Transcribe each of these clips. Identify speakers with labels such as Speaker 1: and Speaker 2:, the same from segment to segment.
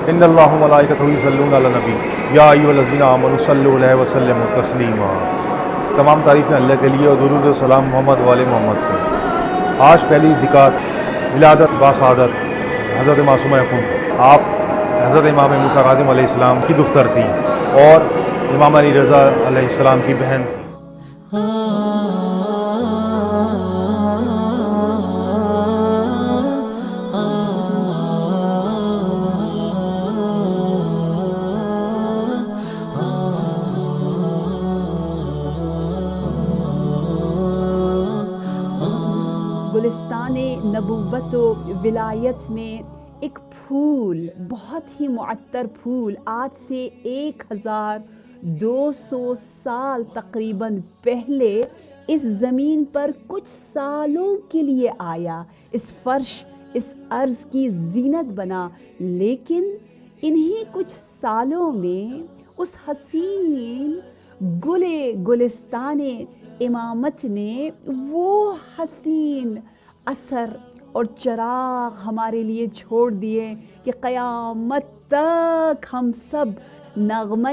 Speaker 1: ان اللہ و ملائکتہ یصلون علی النبی یا ایھا الذین آمنوا صلوا علیہ وسلموا تسلیما۔ تمام تعریفیں اللہ کے لیے اور درود و سلام محمد والے محمد پہ۔ آج پہلی زکوٰۃ ولادت باسعادت حضرت معصومہ قم، آپ حضرت امام موسیٰ کاظم علیہ السلام کی دختر تھیں اور امام علی رضا علیہ السلام کی بہن تھیں۔
Speaker 2: گلستان نبوت و ولایت میں ایک پھول، بہت ہی معطر پھول، آج سے 1200 سال تقریباً پہلے اس زمین پر کچھ سالوں کے لیے آیا، اس فرش، اس ارض کی زینت بنا، لیکن انہی کچھ سالوں میں اس حسین گلستان امامت نے وہ حسین اثر اور چراغ ہمارے لیے چھوڑ دیے کہ قیامت تک ہم سب نغمہ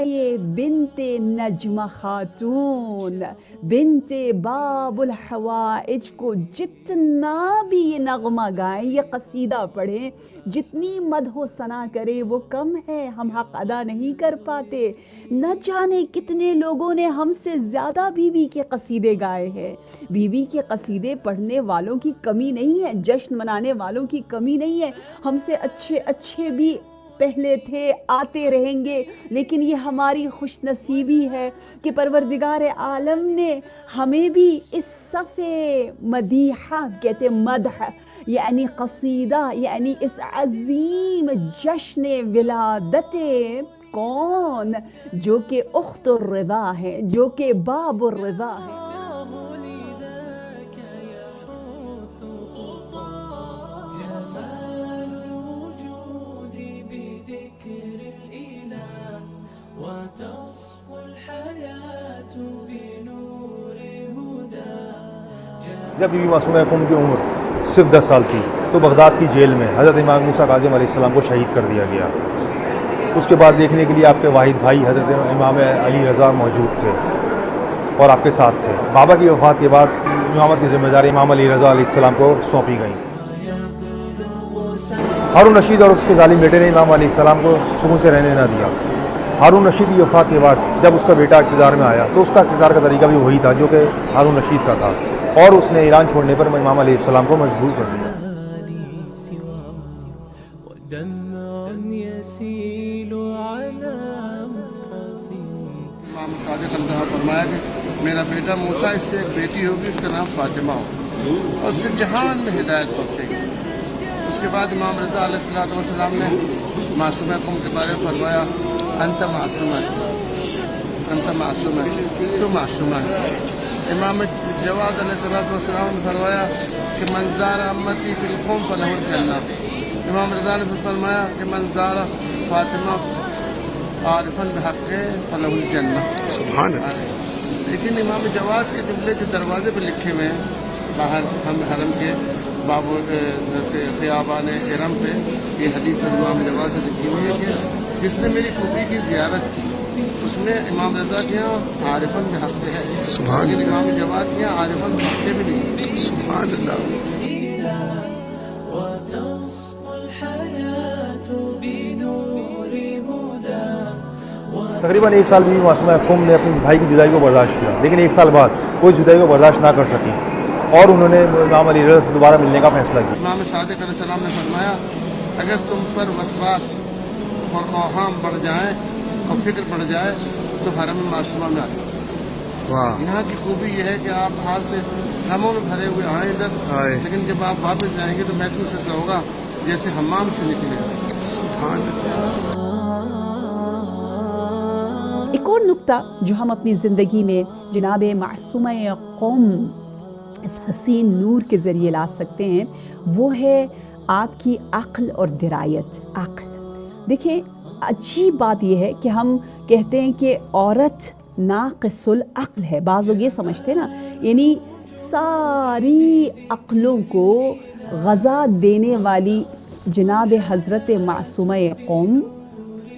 Speaker 2: بنت نجمہ خاتون، بنت باب الحوائج کو جتنا بھی یہ نغمہ گائیں، یہ قصیدہ پڑھیں، جتنی مدح و ثنا کریں وہ کم ہے، ہم حق ادا نہیں کر پاتے۔ نہ جانے کتنے لوگوں نے ہم سے زیادہ بی بی کے قصیدے گائے ہیں۔ بی بی کے قصیدے پڑھنے والوں کی کمی نہیں ہے، جشن منانے والوں کی کمی نہیں ہے، ہم سے اچھے بھی پہلے تھے، آتے رہیں گے، لیکن یہ ہماری خوش نصیبی ہے کہ پروردگار عالم نے ہمیں بھی اس صفِ مدیحہ کہتے مدح، یعنی قصیدہ، یعنی اس عظیم جشن ولادت کون، جو کہ اخت الرضا ہے، جو کہ باب الرضا ہے۔
Speaker 1: جب بی بی معصومہ قم کی عمر صرف 10 سال تھی تو بغداد کی جیل میں حضرت امام موسیٰ کاظم علیہ السلام کو شہید کر دیا گیا۔ اس کے بعد دیکھنے کے لیے آپ کے واحد بھائی حضرت امام علی رضا موجود تھے اور آپ کے ساتھ تھے۔ بابا کی وفات کے بعد امامت کی ذمہ داری امام علی رضا علیہ السلام کو سونپی گئی۔ ہارون رشید اور اس کے ظالم بیٹے نے امام علیہ السلام کو سکون سے رہنے نہ دیا۔ ہارون رشید کی وفات کے بعد جب اس کا بیٹا اقتدار میں آیا تو اس کا اقتدار کا طریقہ بھی وہی تھا جو کہ ہارون رشید کا تھا، اور اس نے ایران چھوڑنے پر امام علیہ السلام کو مجبور کر دیا۔
Speaker 3: امام صادق علیہ السلام فرمایا کہ میرا بیٹا موسیٰ، اس سے ایک بیٹی ہوگی، اس کا نام فاطمہ ہوگا اور اسے جہان میں ہدایت پہنچے گی۔ اس کے بعد امام رضا علیہ السلام نے معصومہ قم کے بارے میں فرمایا، انت معصومہ، انت معصومہ، تو معصومہ ہے۔ امام جواد علیہ السلام نے فرمایا کہ من زار امتی فی القوم فلہ الجنہ۔ امام رضا نے فرمایا کہ من زار فاطمہ عارفا بحق فلہ الجنہ۔ سبحان اللہ۔ لیکن امام جواد کے جملے جو دروازے پہ لکھے ہوئے ہیں باہر ہم حرم کے باب خیابان ارم پہ، یہ حدیث امام جواد سے لکھی ہوئی ہے کہ جس نے میری پھوپھی کی زیارت کی اس میں امام رضا کے یہاں عارفاً بحق ہے، لیکن امام جواد کے یہاں عارفاً بحق بھی نہیں۔ سبحان اللہ۔
Speaker 1: تقریباً 1 سال بی بی معصومہ قم نے اپنے بھائی کی جدائی کو برداشت کیا، لیکن 1 سال بعد وہ اس جدائی کو برداشت نہ کر سکی اور انہوں نے امام علی رضا سے دوبارہ ملنے کا فیصلہ کیا۔
Speaker 3: امام صادق علیہ السلام نے فرمایا اگر تم پر وسواس اور اوہام بڑھ جائیں اور فکر بڑھ جائے تو حرم معصومہ میں آ جاؤ۔ یہاں کی خوبی یہ ہے کہ آپ باہر سے غموں میں بھرے ہوئے آئیں ادھر، لیکن جب آپ واپس جائیں گے تو محسوس ایسا ہوگا جیسے حمام سے نکلے۔ سبحان اللہ۔
Speaker 2: ایک اور نکتہ جو ہم اپنی زندگی میں جناب معصومہ قم اس حسین نور کے ذریعے لا سکتے ہیں، وہ ہے آپ کی عقل اور درایت۔ عقل، دیکھیں عجیب بات یہ ہے کہ ہم کہتے ہیں کہ عورت ناقص العقل ہے، بعض لوگ یہ سمجھتے ہیں نا، یعنی ساری عقلوں کو غذا دینے والی جناب حضرت معصومہ قم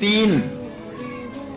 Speaker 4: 3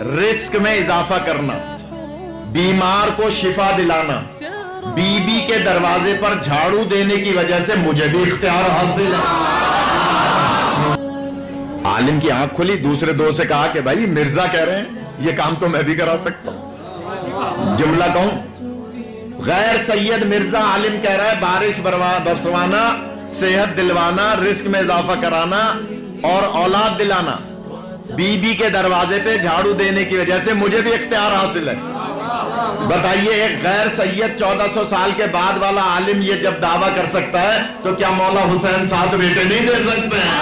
Speaker 4: رزق میں اضافہ کرنا، بیمار کو شفا دلانا، بیوی کے دروازے پر جھاڑو دینے کی وجہ سے مجھے بھی اختیار حاصل ہے۔ عالم کی آنکھ کھلی، دوسرے دو سے کہا کہ بھائی مرزا کہہ رہے ہیں یہ کام تو میں بھی کرا سکتا ہوں۔ جملہ کہوں، غیر سید مرزا عالم کہہ رہا ہے بارش برسوانا، صحت دلوانا، رزق میں اضافہ کرانا اور اولاد دلانا، بی بی کے دروازے پہ جھاڑو دینے کی وجہ سے مجھے بھی اختیار حاصل ہے۔ بتائیے ایک غیر سید 1400 سال کے بعد والا عالم یہ جب دعویٰ کر سکتا ہے تو کیا مولا حسین 7 بیٹے نہیں دے سکتے ہیں؟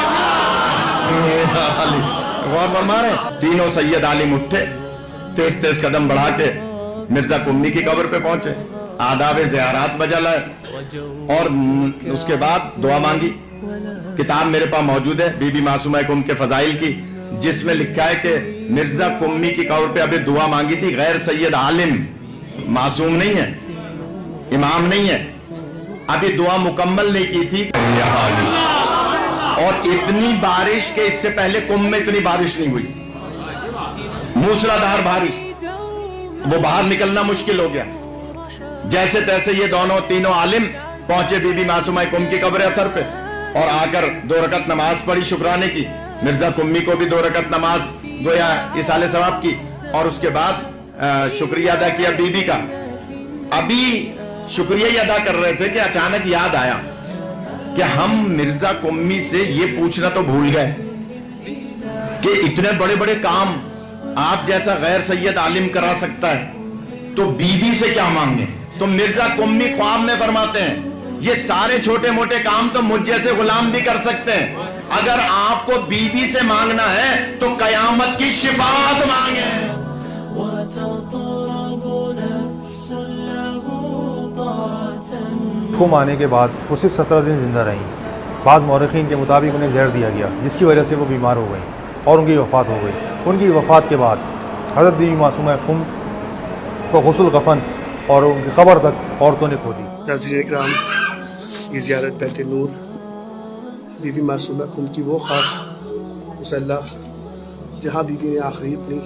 Speaker 4: غور فرما رہے ہیں؟ تینوں سید عالم اٹھے، تیز تیز قدم بڑھا کے مرزا قمی کی قبر پہ پہنچے، آداب زیارات بجا لائے اور اس کے بعد دعا مانگی۔ کتاب میرے پاس موجود ہے بی بی معصومہ قم کے فضائل کی، جس میں لکھا ہے کہ مرزا قمی کی قبر پہ ابھی دعا مانگی تھی، غیر سید عالم، معصوم نہیں ہے، امام نہیں ہے، ابھی دعا مکمل نہیں کی تھی، اور اتنی بارش کہ اس سے پہلے قم میں اتنی بارش نہیں ہوئی، موسلادھار بارش، وہ باہر نکلنا مشکل ہو گیا۔ جیسے تیسے یہ دونوں تینوں عالم پہنچے بی بی معصومہ قم کی قبر اثر پہ اور آ کر 2 رکعت نماز پڑھی شکرانے کی۔ مرزا قمی کو بھی 2 رکعت نماز گویا اصالِ ثواب کی اور اس کے بعد شکریہ ادا کیا بی بی کا۔ ابھی شکریہ ہی ادا کر رہے تھے کہ اچانک یاد آیا کہ ہم مرزا قمی سے یہ پوچھنا تو بھول گئے کہ اتنے بڑے بڑے کام آپ جیسا غیر سید عالم کرا سکتا ہے تو بی بی سے کیا مانگیں؟ تو مرزا قمی خواب میں فرماتے ہیں یہ سارے چھوٹے موٹے کام تو مجھ جیسے غلام بھی کر سکتے ہیں، اگر آپ کو بی بی سے مانگنا ہے تو قیامت کی شفاعت مانگیں۔
Speaker 1: حکم آنے کے بعد وہ صرف 17 دن زندہ رہیں۔ بعض مورخین کے مطابق انہیں زہر دیا گیا جس کی وجہ سے وہ بیمار ہو گئیں اور ان کی وفات ہو گئی۔ ان کی وفات کے بعد حضرت بی بی معصومہ قم کو غسل کفن اور ان کی قبر تک عورتوں نے کھودی۔
Speaker 5: ناظرین اکرام، یہ زیارت بیت نور بی بی معصومہ قم کی وہ خاص مصلی جہاں بی بی نے آخری اپنی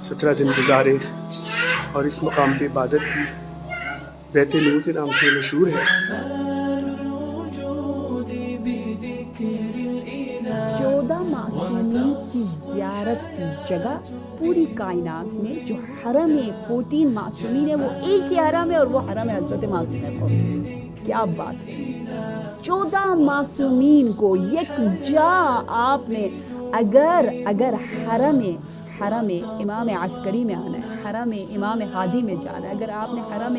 Speaker 5: 17 دن گزارے اور اس مقام پہ عبادت کی، بیت نور کے نام سے مشہور ہے۔
Speaker 2: 14 معصومین کی زیارت کی جگہ پوری کائنات میں جو حرم 14 معصومین ہے وہ ایک ہی حرم ہے اور وہ حرم ہے حضرت معصومہ قم۔ کیا بات ہے، 14 معصومین کو یکجا آپ نے اگر حرم امام عسکری میں آنا ہے، حرم امام ہادی میں جانا ہے، اگر آپ نے حرم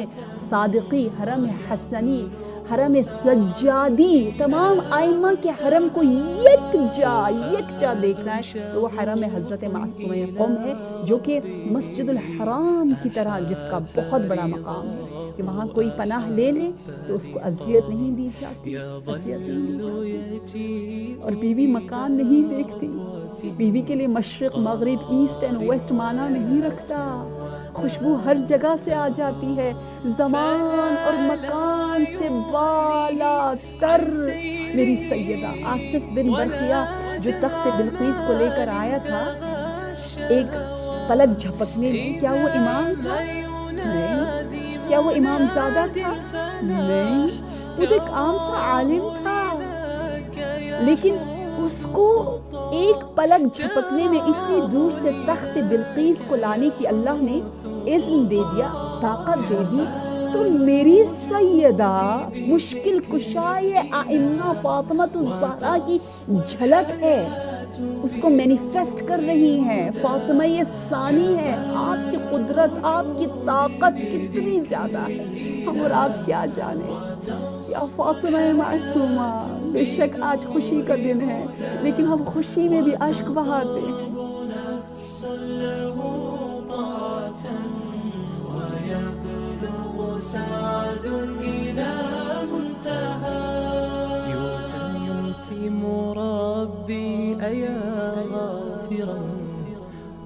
Speaker 2: صادقی، حرم حسنی، حرم سجادی، تمام ائمہ کے حرم کو یکجا دیکھنا ہے تو وہ حرم حضرت معصومہ قم ہے، جو کہ مسجد الحرام کی طرح جس کا بہت بڑا مقام ہے کہ وہاں کوئی پناہ لے لے تو اس کو اذیت نہیں دی جاتی، اور بیوی مکان نہیں دیکھتی، بیوی کے لیے مشرق مغرب ایسٹ اینڈ ویسٹ معنی نہیں رکھتا، خوشبو ہر جگہ سے آ جاتی ہے، زمان اور مکان سے بالا تر۔ میری سیدہ آصف بن برخیہ جو تخت بلقیس کو لے کر آیا تھا ایک پلک جھپکنے میں، کیا وہ امام تھا؟ نہیں۔ کیا وہ امام زادہ تھا؟ نہیں۔ وہ تو ایک عام سا عالم تھا، لیکن اس کو ایک پلک جھپکنے میں اتنی دور سے تخت بلقیس کو لانے کی اللہ نے اذن دے دیا، طاقت دے دی۔ تو میری سیدہ مشکل کشائے ائمہ فاطمہ الزہرا کی جھلک ہے، اس کو مینیفیسٹ کر رہی ہیں، فاطمہ یہ ثانی ہے۔ آپ کی قدرت، آپ کی طاقت کتنی زیادہ ہے، ہم اور آپ کیا جانے۔ یا فاطمہ معصومہ، بے شک آج خوشی کا دن ہے لیکن ہم خوشی میں بھی اشک بہاتے ہیں۔
Speaker 6: ربي أيا غافرا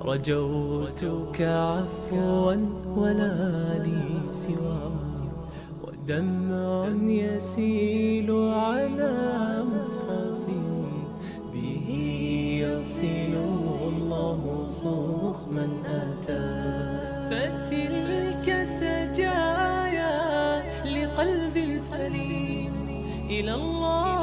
Speaker 6: رجوتك عفوا ولا لي سوى، ودمع يسيل على مصحف به يصل الله صخما فتلك سجايا لقلب سليم إلى الله